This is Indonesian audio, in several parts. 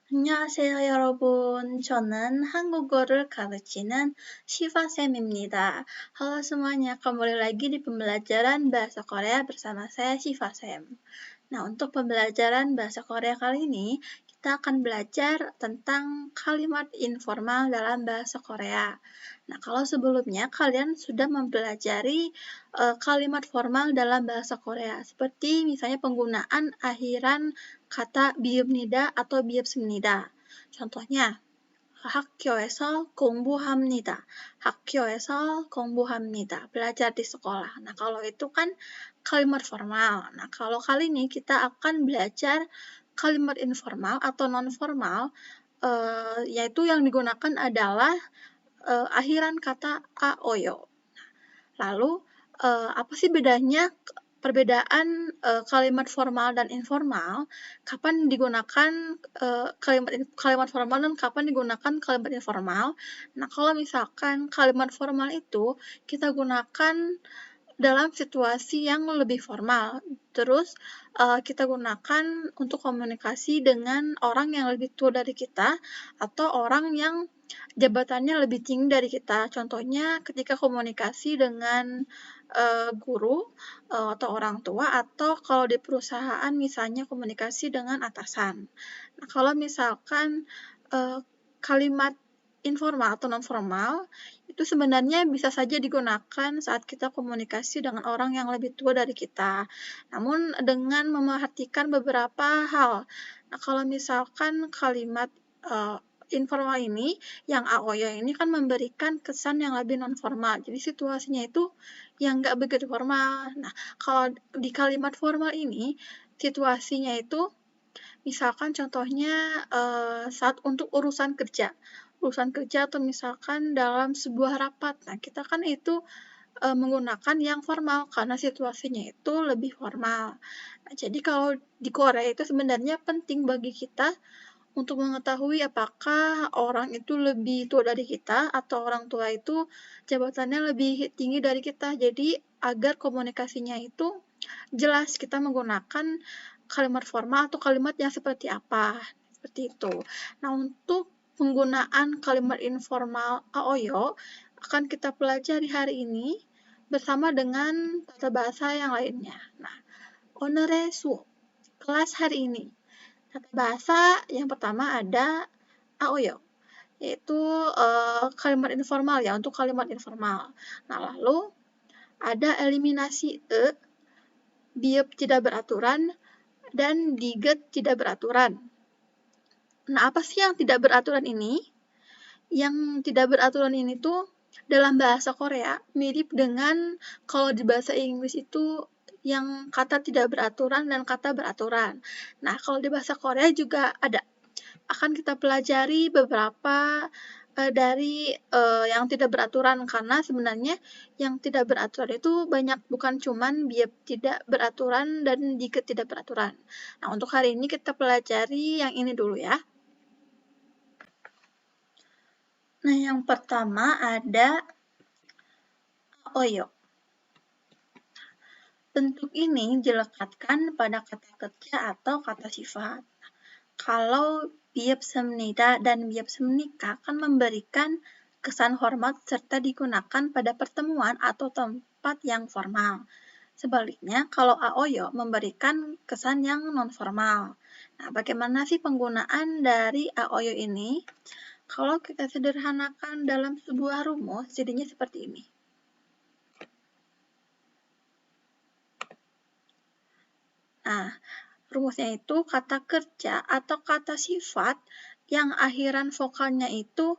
안녕하세요, 여러분. 저는 한국어를 가르치는 Shiva-쌤입니다. Halo semuanya, kembali lagi di pembelajaran bahasa Korea bersama saya Shiva-쌤. Nah, untuk pembelajaran bahasa Korea kali ini, kita akan belajar tentang kalimat informal dalam bahasa Korea. Nah, kalau sebelumnya kalian sudah mempelajari kalimat formal dalam bahasa Korea, seperti misalnya penggunaan akhiran kata 비읍니다 atau 비읍습니다. contohnya, 학교에서 공부합니다. 학교에서 공부합니다. belajar di sekolah. Nah, kalau itu kan kalimat formal. Nah, kalau kali ini kita akan belajar kalimat informal atau non-formal, yaitu yang digunakan adalah akhiran kata aoyo. Lalu, apa sih bedanya perbedaan kalimat formal dan informal? Kapan digunakan kalimat formal dan kapan digunakan kalimat informal? Nah, kalau misalkan kalimat formal itu kita gunakan dalam situasi yang lebih formal. Terus kita gunakan untuk komunikasi dengan orang yang lebih tua dari kita atau orang yang jabatannya lebih tinggi dari kita. Contohnya ketika komunikasi dengan guru atau orang tua, atau kalau di perusahaan misalnya komunikasi dengan atasan. Nah, kalau misalkan kalimat informal atau non-formal itu sebenarnya bisa saja digunakan saat kita komunikasi dengan orang yang lebih tua dari kita. Namun dengan memerhatikan beberapa hal. Nah, kalau misalkan kalimat informal ini, yang aoyo ini kan memberikan kesan yang lebih non-formal. Jadi situasinya itu yang nggak begitu formal. Nah, kalau di kalimat formal ini, situasinya itu misalkan contohnya saat untuk urusan kerja atau misalkan dalam sebuah rapat. Nah, kita kan itu menggunakan yang formal karena situasinya itu lebih formal. Nah, jadi kalau di Korea itu sebenarnya penting bagi kita untuk mengetahui apakah orang itu lebih tua dari kita atau orang tua itu jabatannya lebih tinggi dari kita. Jadi agar komunikasinya itu jelas kita menggunakan kalimat formal atau kalimat yang seperti apa. Seperti itu. Nah, untuk penggunaan kalimat informal aoyo akan kita pelajari hari ini bersama dengan tata bahasa yang lainnya. Nah, 오늘의 수업, kelas hari ini. Tata bahasa yang pertama ada aoyo, yaitu kalimat informal ya, untuk kalimat informal. Nah, lalu ada eliminasi biep tidak beraturan, dan diget tidak beraturan. Nah, apa sih yang tidak beraturan ini? Yang tidak beraturan ini tuh dalam bahasa Korea mirip dengan kalau di bahasa Inggris itu yang kata tidak beraturan dan kata beraturan. Nah, kalau di bahasa Korea juga ada. Akan kita pelajari beberapa dari yang tidak beraturan, karena sebenarnya yang tidak beraturan itu banyak, bukan cuman biep tidak beraturan dan diket tidak beraturan. Nah, untuk hari ini kita pelajari yang ini dulu ya. Nah, yang pertama ada aoyo. Bentuk ini dilekatkan pada kata kerja atau kata sifat. Kalau biepsemnida dan biepsemnika akan memberikan kesan hormat serta digunakan pada pertemuan atau tempat yang formal. Sebaliknya, kalau aoyo memberikan kesan yang non-formal. Nah, bagaimana sih penggunaan dari aoyo ini? Kalau kita sederhanakan dalam sebuah rumus, jadinya seperti ini. Nah, rumusnya itu kata kerja atau kata sifat yang akhiran vokalnya itu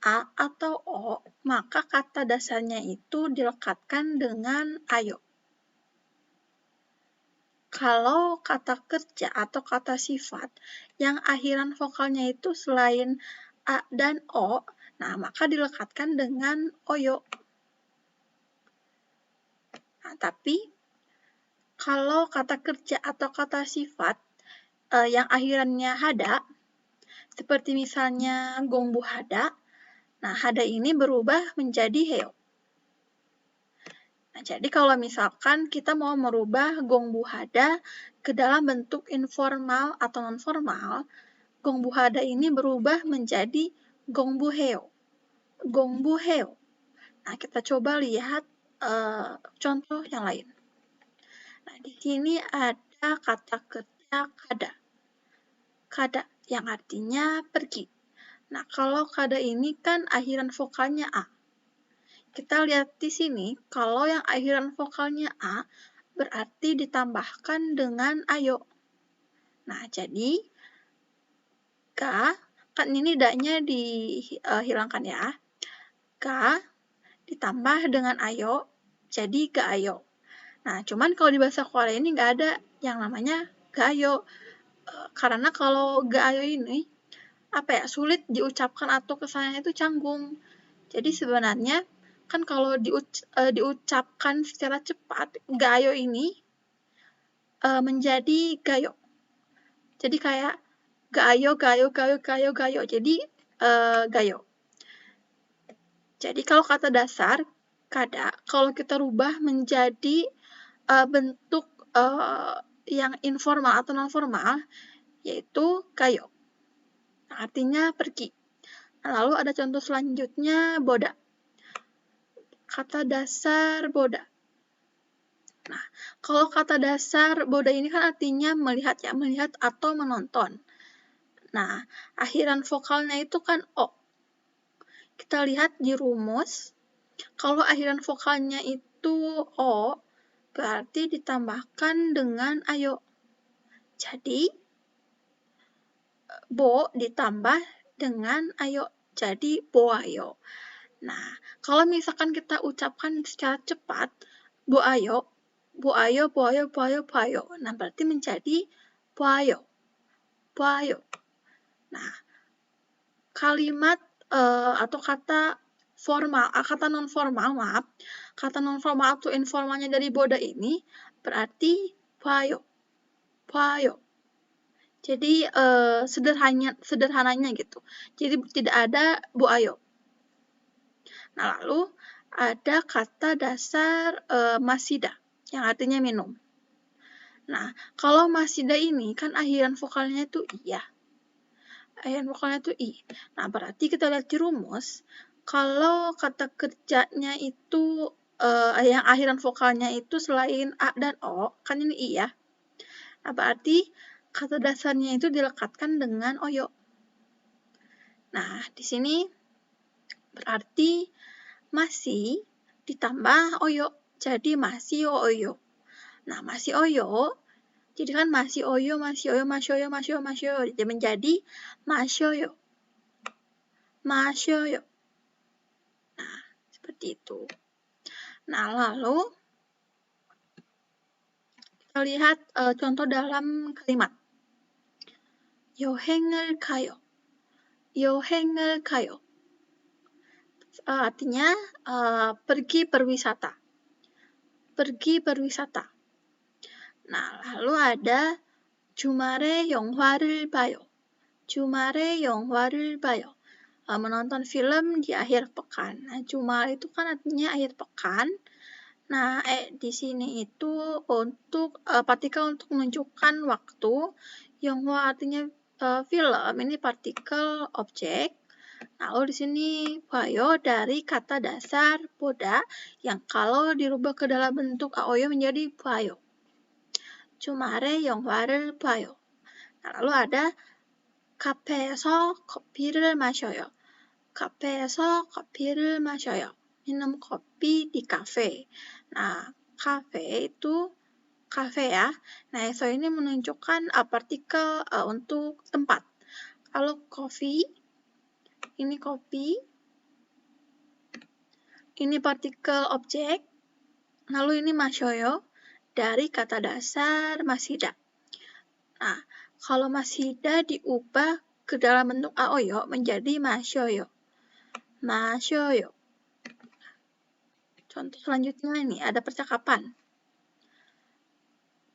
a atau o, maka kata dasarnya itu dilekatkan dengan ayo. Kalau kata kerja atau kata sifat yang akhiran vokalnya itu selain a dan o, nah maka dilekatkan dengan oyo. Nah, tapi kalau kata kerja atau kata sifat yang akhirannya hada, seperti misalnya gongbu hada, nah hada ini berubah menjadi heo. Nah, jadi kalau misalkan kita mau merubah gongbu hada ke dalam bentuk informal atau non-formal, gongbuhada ini berubah menjadi gongbuheo. Gongbuheo. Nah, kita coba lihat contoh yang lain. Nah, di sini ada kata kerja kada. Kada yang artinya pergi. Nah, kalau kada ini kan akhiran vokalnya A. Kita lihat di sini, kalau yang akhiran vokalnya A berarti ditambahkan dengan ayo. Nah, jadi ka, kan ini da-nya dihilangkan ya. Ka ditambah dengan ayo, jadi ga ayo. Nah, cuman kalau di bahasa Korea ini nggak ada yang namanya ga ayo. Karena kalau ga ayo ini, sulit diucapkan atau kesannya itu canggung. Jadi sebenarnya, kan kalau diucapkan secara cepat, ga ayo ini menjadi gayo. Jadi kayak gayo. Jadi gayo. Jadi kalau kata dasar kada, kalau kita rubah menjadi bentuk yang informal atau non formal, yaitu gayo. Nah, artinya pergi. Nah, lalu ada contoh selanjutnya boda. Kata dasar boda. Nah, kalau kata dasar boda ini kan artinya melihat ya, melihat atau menonton. Nah, akhiran vokalnya itu kan o. Kita lihat di rumus, kalau akhiran vokalnya itu o, berarti ditambahkan dengan ayo. Jadi, bo ditambah dengan ayo. Jadi, bo ayo. Nah, kalau misalkan kita ucapkan secara cepat, bo ayo. Nah, berarti menjadi bo ayo. Nah, kalimat atau kata formal, kata non formal atau informalnya dari boda ini berarti payo. Jadi sederhananya gitu. Jadi tidak ada bu ayo. Nah, lalu ada kata dasar masida yang artinya minum. Nah, kalau masida ini kan akhiran vokalnya itu iya. Akhiran vokalnya itu i. Nah, berarti kita lihat di rumus, kalau kata kerjanya itu yang akhiran vokalnya itu selain a dan o, kan ini i ya. Nah, berarti kata dasarnya itu dilekatkan dengan oyo. Nah, di sini berarti masih ditambah oyo. Jadi masih oyo. Nah, masih oyo. Jadi kan masih oyo. Jadi menjadi masyoyo. Nah, seperti itu. Nah, lalu kita lihat contoh dalam kalimat. 여행을 가요. Artinya pergi berwisata. Nah, lalu ada 주말에 영화를 봐요. Menonton film di akhir pekan. Nah, jumal itu kan artinya akhir pekan. Nah, di sini itu untuk partikel untuk menunjukkan waktu. Yonghwa artinya film, ini partikel objek. Lalu di sini bayo dari kata dasar boda yang kalau dirubah ke dalam bentuk aoyo menjadi bayo. 주말에 영화를 봐요. Nah, lalu ada 카페에서 커피를 마셔요. Minum kopi di kafe. Nah, kafe itu kafe ya. Nah, so ini menunjukkan partikel untuk tempat. Kalau kopi, ini kopi. Ini partikel objek. Lalu ini mashoyo dari kata dasar masida. Nah, kalau masida diubah ke dalam bentuk aoyo menjadi mashoyo. Contoh selanjutnya ini ada percakapan.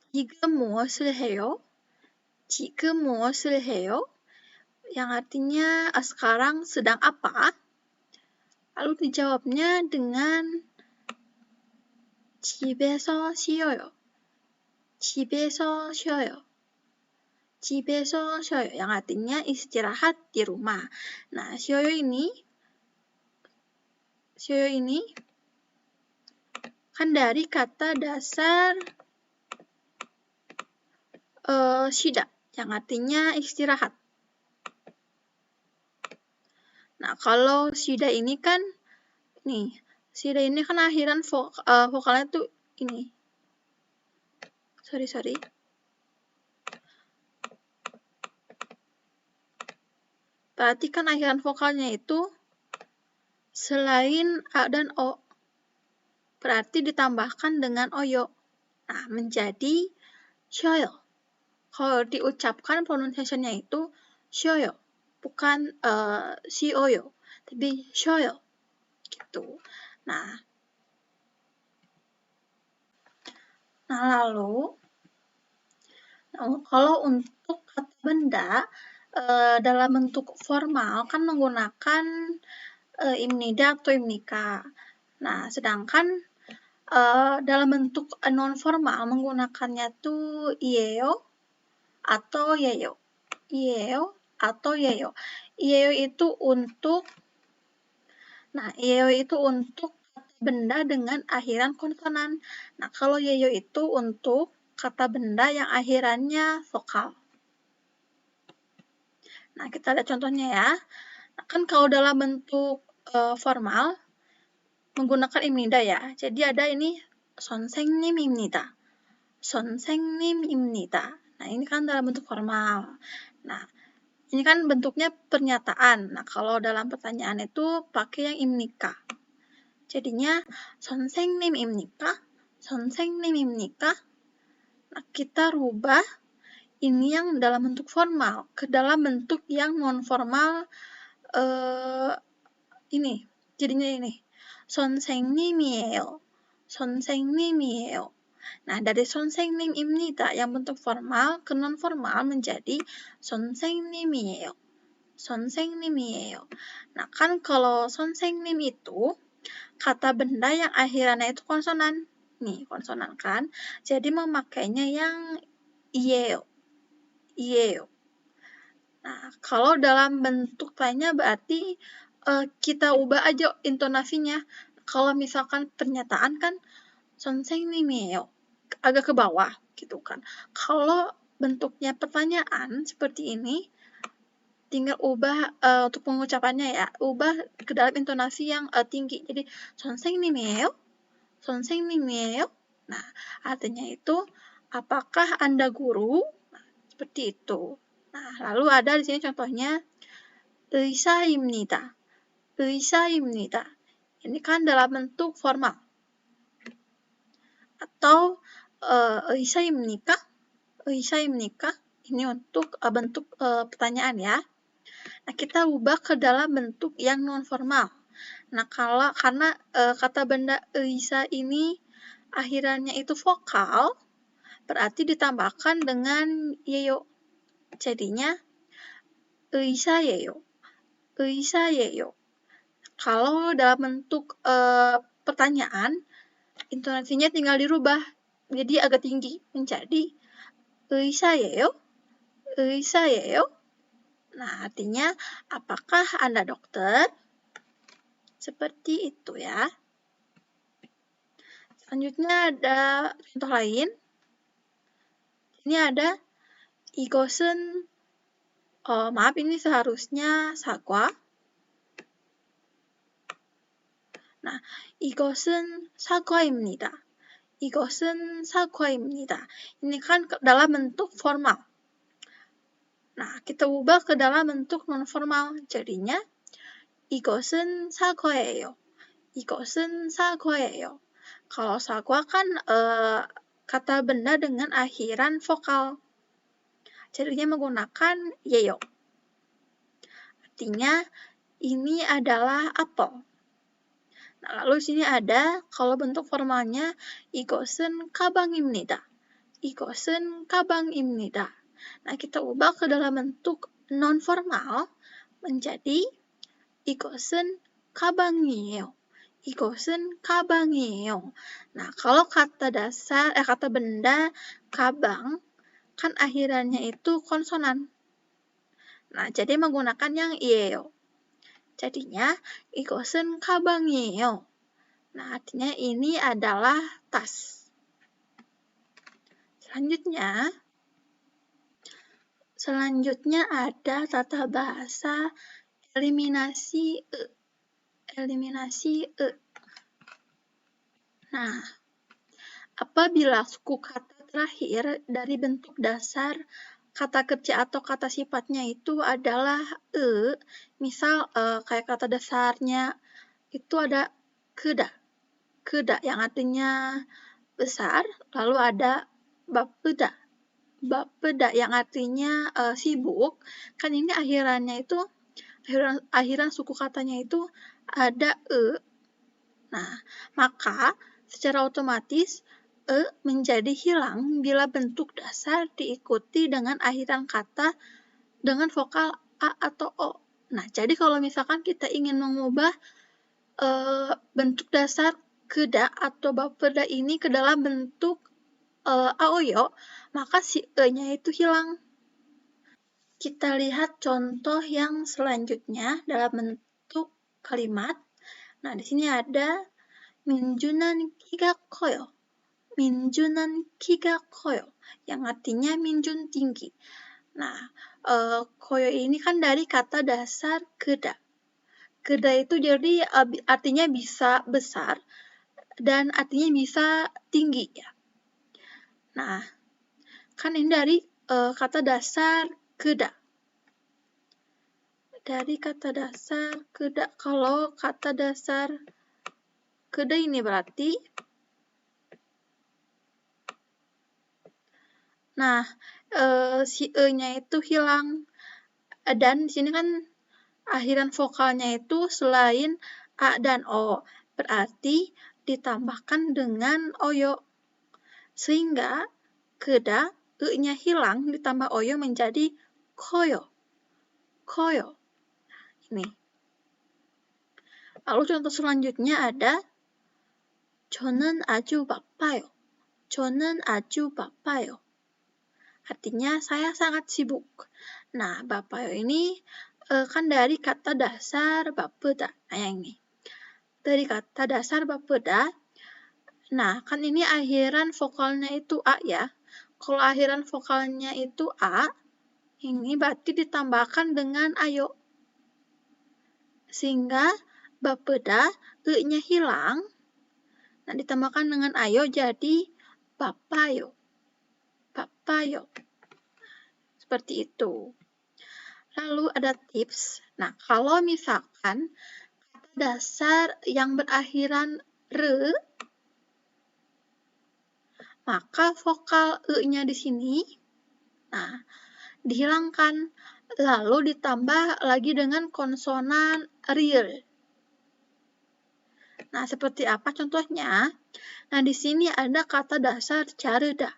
지금 무엇을 해요? Yang artinya sekarang sedang apa? Lalu dijawabnya dengan 집에서 쉬어요. 집에서 쉬어요, yang artinya istirahat di rumah. Nah, 쉬어요 ini kan dari kata dasar 쉬다, yang artinya istirahat. Nah, kalau 쉬다 ini kan, 쉬다 ini kan akhiran vokalnya tuh ini. Sorry. Perhatikan akhiran vokalnya itu selain A dan O. Berarti ditambahkan dengan oyo. Nah, menjadi 쉬어요. Kalau diucapkan pronunciation-nya itu 쉬어요. Bukan 쉬어요, tapi 쉬어요. Gitu. Nah, lalu kalau untuk kata benda dalam bentuk formal kan menggunakan imnida atau imnika. Nah, sedangkan dalam bentuk non formal menggunakannya tuh ieo atau yeyo. Ieo atau yeyo. Ieo itu untuk kata benda dengan akhiran konsonan. Nah, kalau yeyo itu untuk kata benda yang akhirannya vokal. Nah, kita lihat contohnya ya. Nah, kan kalau dalam bentuk formal menggunakan imnida ya. Jadi ada ini 선생님입니다. 선생님입니다. Nah, ini kan dalam bentuk formal. Nah, ini kan bentuknya pernyataan. Nah, kalau dalam pertanyaan itu pakai yang imnika. Jadinya 선생님입니까? 선생님입니까? Nah, kita rubah ini yang dalam bentuk formal ke dalam bentuk yang non formal ini. Jadinya ini. 선생님이에요. 선생님이에요. Nah, dari 선생님입니다 yang bentuk formal ke non formal menjadi 선생님이에요. 선생님이에요. Nah, kan kalau 선생님 itu kata benda yang akhirannya itu konsonan. Nih, konsonan kan. Jadi memakainya yang ieo. Ieo. Nah, kalau dalam bentuk lainnya berarti kita ubah aja intonasinya. Kalau misalkan pernyataan kan 선생님이에요. Agak ke bawah gitu kan. Kalau bentuknya pertanyaan seperti ini, tinggal ubah untuk pengucapannya ya, ubah ke dalam intonasi yang tinggi. Jadi 선생님이에요? 선생님이에요? Nah, artinya itu apakah Anda guru? Nah, seperti itu. Nah, lalu ada di sini contohnya 의사입니다. 의사입니다. Ini kan dalam bentuk formal. Atau 의사입니까? 의사입니까? Ini untuk bentuk pertanyaan ya. Nah, kita ubah ke dalam bentuk yang non formal. Nah, karena kata benda 의사 ini akhirannya itu vokal, berarti ditambahkan dengan yeyo. Jadinya 의사예요. 의사예요. Kalau dalam bentuk pertanyaan, intonasinya tinggal dirubah. Jadi agak tinggi menjadi 의사예요? 의사예요? Nah, artinya apakah Anda dokter? Seperti itu ya. Selanjutnya ada contoh lain. Ini ada 이것은 maaf ini seharusnya 사과. Nah, 이것은 사과입니다. 이것은 사과입니다. Ini kan dalam bentuk formal. Nah, kita ubah ke dalam bentuk non formal. Jadinya 이것은 사과예요. 이것은 사과예요. Kalau 사과 kan kata benda dengan akhiran vokal. Jadinya menggunakan yeyo. Artinya ini adalah apel. Nah, lalu sini ada kalau bentuk formalnya 이것은 가방입니다. 이것은 가방입니다. Nah, kita ubah ke dalam bentuk non formal menjadi 이것은 가방이에요. 이것은 가방이에요. Nah, kalau kata benda kabang kan akhirannya itu konsonan. Nah, jadi menggunakan yang ieo. Jadinya, 이것은 가방이에요. Nah, artinya ini adalah tas. Selanjutnya ada tata bahasa eliminasi e. Nah, apabila suku kata terakhir dari bentuk dasar kata kerja atau kata sifatnya itu adalah e, misal kayak kata dasarnya itu ada keda yang artinya besar, lalu ada bapeda yang artinya sibuk. Kan ini akhiran suku katanya itu ada e. Nah, maka secara otomatis e menjadi hilang bila bentuk dasar diikuti dengan akhiran kata dengan vokal a atau o. Nah, jadi kalau misalkan kita ingin mengubah bentuk dasar keda atau bapeda ini ke dalam bentuk aoyo, maka si e-nya itu hilang. Kita lihat contoh yang selanjutnya dalam bentuk kalimat. Nah, di sini ada 민준은 키가 커요. 민준은 키가 커요. Yang artinya Minjun tinggi. Nah, koyo ini kan dari kata dasar keda. Keda itu jadi artinya bisa besar dan artinya bisa tinggi ya. Nah, kan ini dari kata dasar keda. Dari kata dasar keda. Kalau kata dasar keda ini berarti, nah, si e-nya itu hilang. Dan di sini kan akhiran vokalnya itu selain a dan o, berarti ditambahkan dengan oyo. Sehingga keda, e-nya hilang ditambah oyo menjadi koyo. Koyo. Ini. Lalu contoh selanjutnya ada 저는 아주 바빠요. 저는 아주 바빠요. Artinya saya sangat sibuk. Nah, bapayo ini kan dari kata dasar bapeda. Nah, yang ini. Dari kata dasar bapeda. Nah, kan ini akhiran vokalnya itu a ya. Kalau akhiran vokalnya itu a, ini berarti ditambahkan dengan ayo. Sehingga bapeda, e-nya hilang. Nah, ditambahkan dengan ayo jadi bapayo. Bapayo. Seperti itu. Lalu ada tips. Nah, kalau misalkan kata dasar yang berakhiran re, maka vokal e-nya di sini, nah, dihilangkan. Lalu ditambah lagi dengan konsonan real. Nah, seperti apa contohnya? Nah, di sini ada kata dasar jaruda.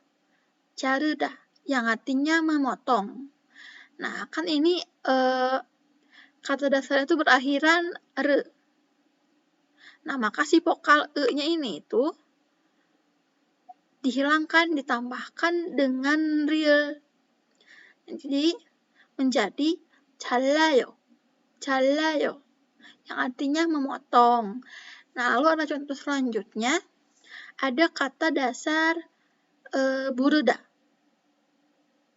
Jaruda, yang artinya memotong. Nah, kan ini kata dasar itu berakhiran re. Nah, maka si vokal e-nya ini itu dihilangkan, ditambahkan dengan real. Jadi, menjadi 잘라요. 잘라요. Yang artinya memotong. Nah, lalu ada contoh selanjutnya. Ada kata dasar buruda.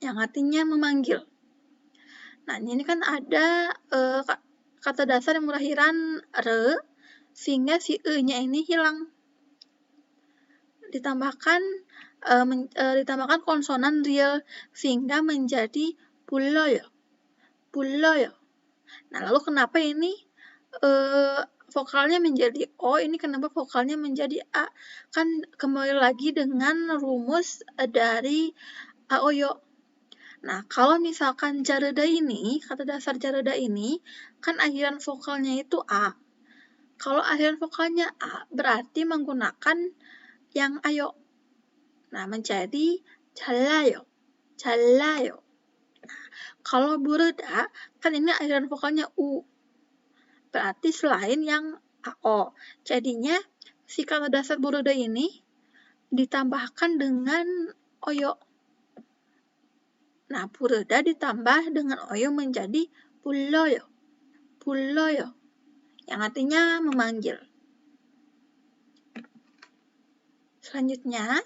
Yang artinya memanggil. Nah, ini kan ada kata dasar yang berakhiran re, sehingga si e-nya ini hilang. Ditambahkan konsonan real, sehingga menjadi 불러요. 불러요. Nah, lalu kenapa ini vokalnya menjadi O, ini kenapa vokalnya menjadi A? Kan kembali lagi dengan rumus dari aoyo. Nah, kalau misalkan jaruda ini, kata dasar jaruda ini, kan akhiran vokalnya itu A. Kalau akhiran vokalnya A, berarti menggunakan yang ayo. Nah, menjadi 잘라요. 잘라요. Nah, kalau buruda, kan ini akhiran vokalnya U. Berarti selain yang AO. Jadinya, si kata dasar buruda ini ditambahkan dengan oyo. Nah, 부르다 ditambah dengan oyo menjadi 불러요. 불러요. Yang artinya memanggil. Selanjutnya,